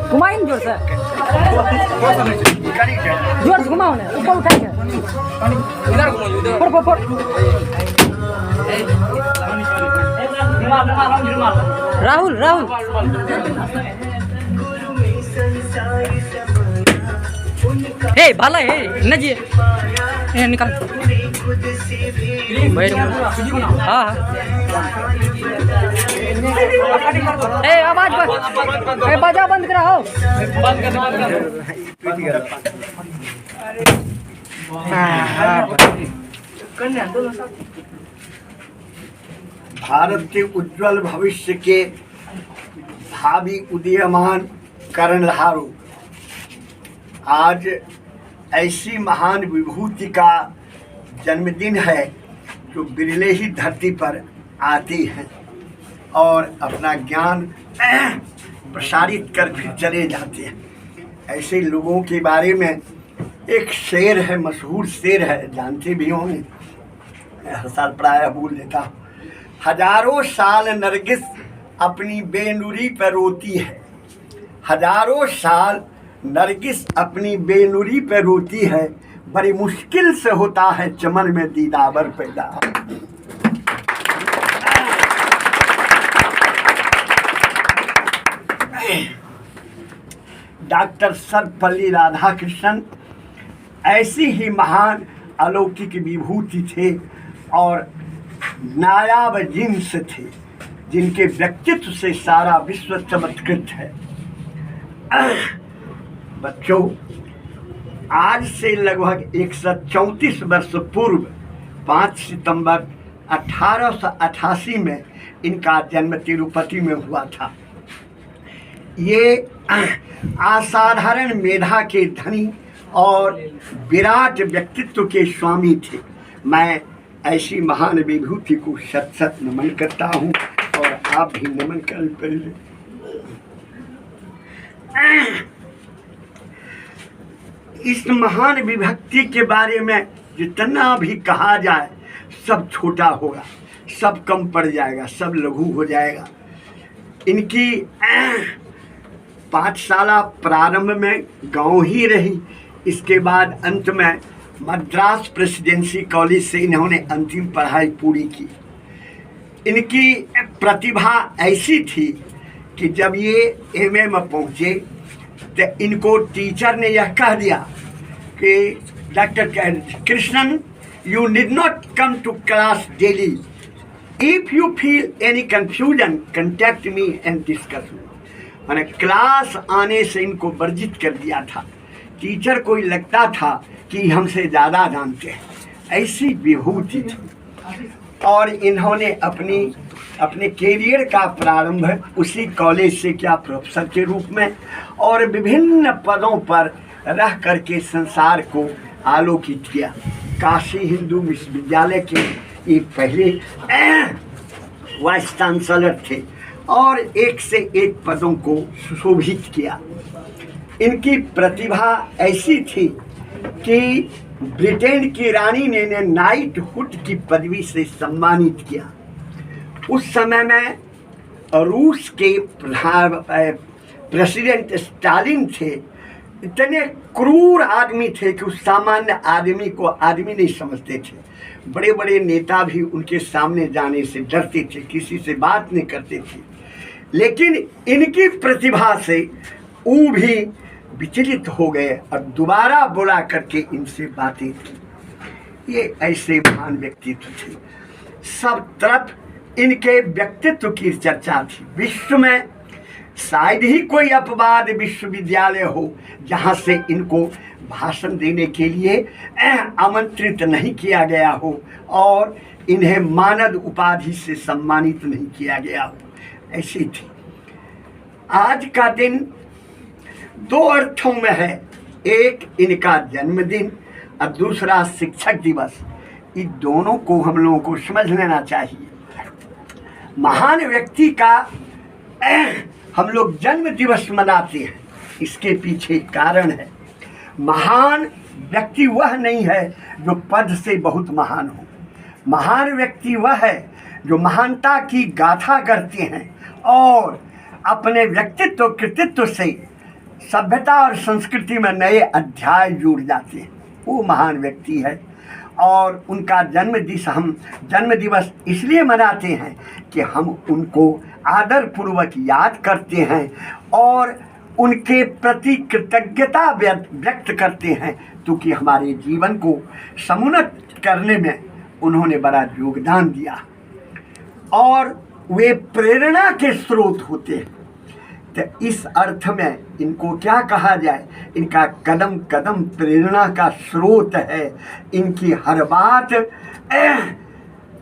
घुमाइन जोर से घुमाओ ना ऊपर उठाएंगे इधर घुमाओ फोड़ राहुल राहुल हे भाला है नजी निकाल हाँ हाँ आवाज बजा बंद कराओ भारत के उज्जवल भविष्य के भावी उदीयमान कर्णधारों, आज ऐसी महान विभूति का जन्मदिन है जो बिरले ही धरती पर आती हैं और अपना ज्ञान प्रसारित कर फिर चले जाते हैं। ऐसे लोगों के बारे में एक शेर है, मशहूर शेर है, जानते भी होंगे, हर साल प्रायः बोल देता हूँ। हजारों साल नरगिस अपनी बेनुरी पर रोती है, हजारों साल नरगिस अपनी बेनुरी पे रोती है, बड़ी मुश्किल से होता है चमन में दीदावर पैदा। डॉक्टर सर्वपल्ली राधाकृष्णन ऐसी ही महान अलौकिक विभूति थे और नायाब जिन्स थे, जिनके व्यक्तित्व से सारा विश्व चमत्कृत है। बच्चों, आज से लगभग 134 वर्ष पूर्व 5 सितंबर 1888 में इनका जन्म तिरुपति में हुआ था। ये असाधारण मेधा के धनी और विराट व्यक्तित्व के स्वामी थे। मैं ऐसी महान विभूति को सत सत नमन करता हूँ और आप भी नमन कर पहले। इस महान विभक्ति के बारे में जितना भी कहा जाए सब छोटा होगा, सब कम पड़ जाएगा, सब लघु हो जाएगा। इनकी पाठशाला प्रारंभ में गांव ही रही, इसके बाद अंत में मद्रास प्रेसिडेंसी कॉलेज से इन्होंने अंतिम पढ़ाई पूरी की। इनकी प्रतिभा ऐसी थी कि जब ये एमए में पहुँचे तो इनको टीचर ने यह कह दिया कि doctor Krishnan, you need not come to class daily, if you feel any confusion contact me and discuss. मैंने क्लास आने से इनको वर्जित कर दिया था। टीचर को लगता था कि हमसे ज़्यादा जानते हैं, ऐसी विभूति थी। और इन्होंने अपने कैरियर का प्रारंभ उसी कॉलेज से किया, प्रोफेसर के रूप में, और विभिन्न पदों पर रह करके संसार को आलोकित किया। काशी हिंदू विश्वविद्यालय के ये पहले वाइस चांसलर थे और एक से एक पदों को सुशोभित किया। इनकी प्रतिभा ऐसी थी कि ब्रिटेन की रानी ने नाइटहुड की पदवी से सम्मानित किया। उस समय में रूस के प्रेसिडेंट स्टालिन थे, इतने क्रूर आदमी थे कि उस सामान्य आदमी को आदमी नहीं समझते थे। बड़े बड़े नेता भी उनके सामने जाने से डरते थे, किसी से बात नहीं करते थे। लेकिन इनकी प्रतिभा से वो भी विचलित हो गए और दोबारा बुला करके इनसे बातें की। ये ऐसे महान व्यक्तित्व थे, सब तरफ इनके व्यक्तित्व की चर्चा थी। विश्व में शायद ही कोई अपवाद विश्वविद्यालय हो जहाँ से इनको भाषण देने के लिए आमंत्रित नहीं किया गया हो और इन्हें मानद उपाधि से सम्मानित नहीं किया गया हो। ऐसी थी। आज का दिन दो अर्थों में है, एक इनका जन्मदिन और दूसरा शिक्षक दिवस। इन दोनों को हम लोगों को समझ लेना चाहिए। महान व्यक्ति का हम लोग जन्म दिवस मनाते हैं, इसके पीछे कारण है। महान व्यक्ति वह नहीं है जो पद से बहुत महान हो। महान व्यक्ति वह है जो महानता की गाथा करते हैं और अपने व्यक्तित्व कृतित्व से सभ्यता और संस्कृति में नए अध्याय जुड़ जाते हैं। वो महान व्यक्ति है और उनका जन्म दिवस इसलिए मनाते हैं कि हम उनको आदरपूर्वक याद करते हैं और उनके प्रति कृतज्ञता व्यक्त करते हैं, क्योंकि हमारे जीवन को समुन्नत करने में उन्होंने बड़ा योगदान दिया और वे प्रेरणा के स्रोत होते हैं। तो इस अर्थ में इनको क्या कहा जाए, इनका कदम कदम प्रेरणा का स्रोत है। इनकी हर बात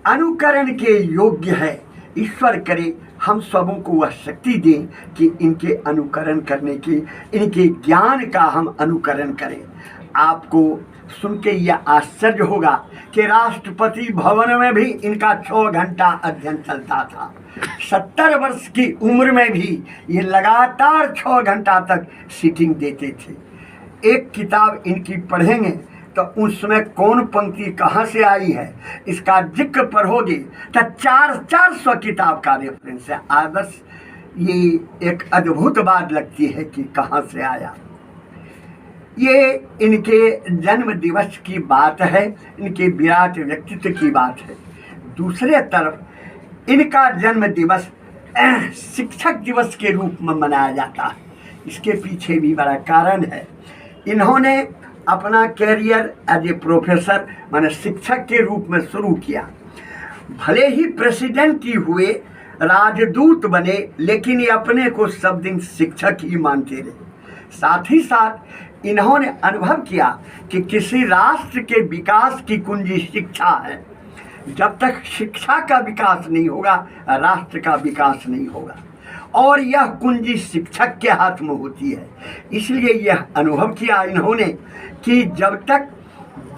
अनुकरण के योग्य है। ईश्वर करे हम सबों को वह शक्ति दें कि इनके अनुकरण करने की, इनके ज्ञान का हम अनुकरण करें। आपको सुन के यह आश्चर्य होगा कि राष्ट्रपति भवन में भी इनका 6 घंटा अध्ययन चलता था। 70 वर्ष की उम्र में भी ये लगातार 6 घंटा तक सीटिंग देते थे। एक किताब इनकी पढ़ेंगे तो उसमें कौन पंक्ति कहाँ से आई है इसका जिक्र पढ़ोगे तो 400 किताब का रेफरेंस है। आदर्श ये एक अद्भुत बात लगती है कि कहाँ से आया। ये इनके जन्म दिवस की बात है, इनके विराट व्यक्तित्व की बात है। दूसरे तरफ इनका जन्म दिवस शिक्षक दिवस के रूप में मनाया जाता है। इसके पीछे भी बड़ा कारण है। इन्होंने अपना कैरियर एज ए प्रोफेसर माने शिक्षक के रूप में शुरू किया। भले ही प्रेसिडेंट ही हुए, राजदूत बने, लेकिन ये अपने को सब दिन शिक्षक ही मानते रहे। साथ ही साथ इन्होंने अनुभव किया कि किसी राष्ट्र के विकास की कुंजी शिक्षा है। जब तक शिक्षा का विकास नहीं होगा, राष्ट्र का विकास नहीं होगा और यह कुंजी शिक्षक के हाथ में होती है। इसलिए यह अनुभव किया इन्होंने कि जब तक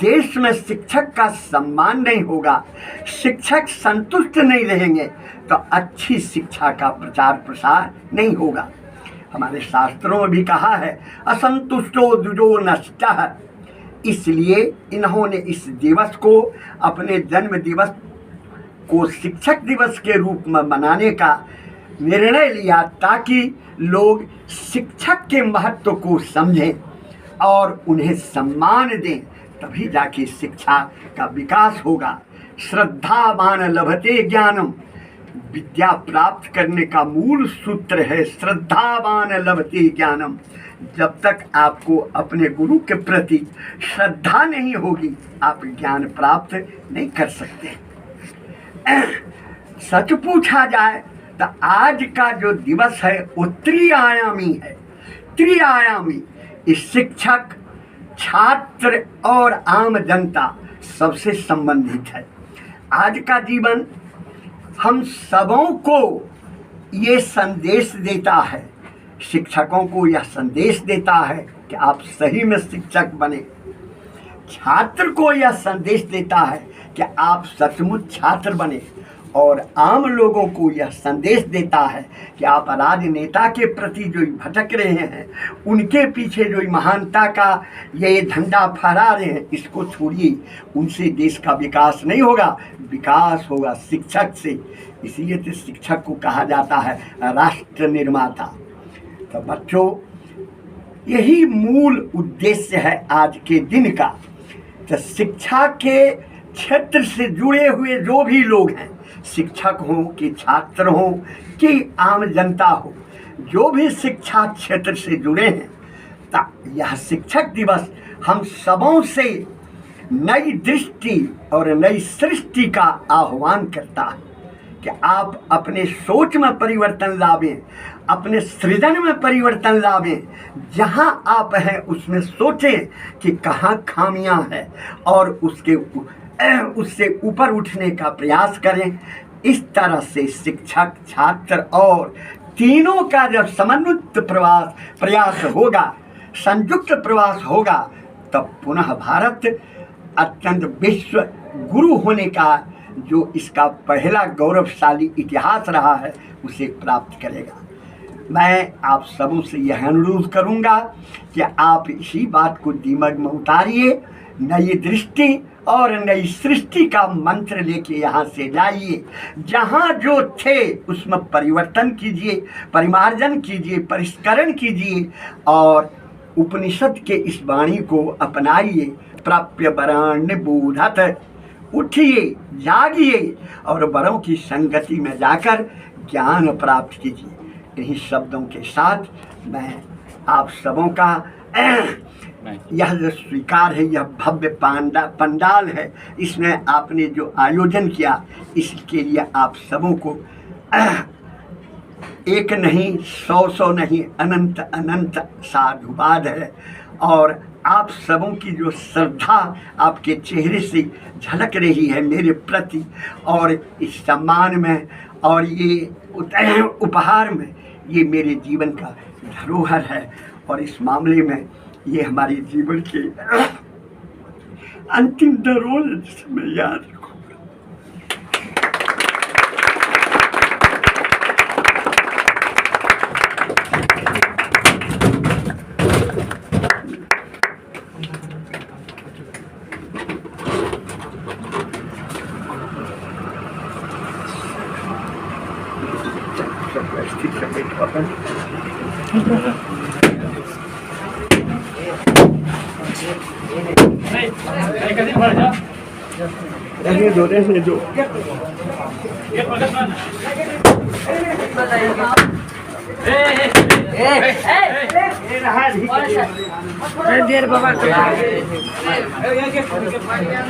देश में शिक्षक का सम्मान नहीं होगा, शिक्षक संतुष्ट नहीं रहेंगे, तो अच्छी शिक्षा का प्रचार प्रसार नहीं होगा। हमारे शास्त्रों में भी कहा है असंतुष्टो द्विजो नष्टः। इसलिए इन्होंने इस दिवस को, अपने जन्म दिवस को शिक्षक दिवस के रूप में मनाने का निर्णय लिया ताकि लोग शिक्षक के महत्व को समझें और उन्हें सम्मान दें, तभी जाके शिक्षा का विकास होगा। श्रद्धावान लभते ज्ञानम, विद्या प्राप्त करने का मूल सूत्र है श्रद्धावान लभते ज्ञानम। जब तक आपको अपने गुरु के प्रति श्रद्धा नहीं होगी, आप ज्ञान प्राप्त नहीं कर सकते। सच पूछा जाए तो आज का जो दिवस है वो त्रिआयामी है। त्रिआयामी, इस शिक्षक, छात्र और आम जनता सबसे संबंधित है। आज का जीवन हम सबों को ये संदेश देता है, शिक्षकों को यह संदेश देता है कि आप सही में शिक्षक बने। छात्र को यह संदेश देता है कि आप सचमुच छात्र बने और आम लोगों को यह संदेश देता है कि आप राजनेता के प्रति जो भटक रहे हैं, उनके पीछे जो महानता का ये झंडा फहरा रहे हैं, इसको छोड़िए। उनसे देश का विकास नहीं होगा, विकास होगा शिक्षक से। इसीलिए तो शिक्षक को कहा जाता है राष्ट्र निर्माता। तो बच्चों, यही मूल उद्देश्य है आज के दिन का। तो शिक्षा के क्षेत्र से जुड़े हुए जो भी लोग हैं, शिक्षक हों कि छात्र हों कि आम जनता हो, जो भी शिक्षा क्षेत्र से जुड़े हैं, यह शिक्षक दिवस हम सबों से नई दृष्टि और नई सृष्टि का आह्वान करता है कि आप अपने सोच में परिवर्तन लावें, अपने सृजन में परिवर्तन लावें। जहां आप हैं उसमें सोचें कि कहाँ खामियां हैं और उससे ऊपर उठने का प्रयास करें। इस तरह से शिक्षक, छात्र और तीनों का जब समन्वित प्रयास होगा, संयुक्त प्रयास होगा, तब पुनः भारत अत्यंत विश्व गुरु होने का जो इसका पहला गौरवशाली इतिहास रहा है उसे प्राप्त करेगा। मैं आप सबों से यह अनुरोध करूंगा कि आप इसी बात को दिमाग में उतारिए, नई दृष्टि और नई सृष्टि का मंत्र लेके यहाँ से जाइए। जहाँ जो थे उसमें परिवर्तन कीजिए, परिमार्जन कीजिए, परिष्करण कीजिए और उपनिषद के इस वाणी को अपनाइए। प्राप्य वराण्य बोधत, उठिए, जागिए और बड़ों की संगति में जाकर ज्ञान प्राप्त कीजिए। इन्हीं शब्दों के साथ मैं आप सबों का यह जो स्वीकार है, यह भव्य पंडाल है, इसमें आपने जो आयोजन किया इसके लिए आप सबों को एक नहीं, 100 नहीं, अनंत अनंत साधुवाद है। और आप सबों की जो श्रद्धा आपके चेहरे से झलक रही है मेरे प्रति, और इस सम्मान में और ये उपहार में, ये मेरे जीवन का धरोहर है। और इस मामले में ये हमारे जीवन के अंतिम धरोहर है जिसे मैं याद रखूँगा। रहने दो। देर बाबा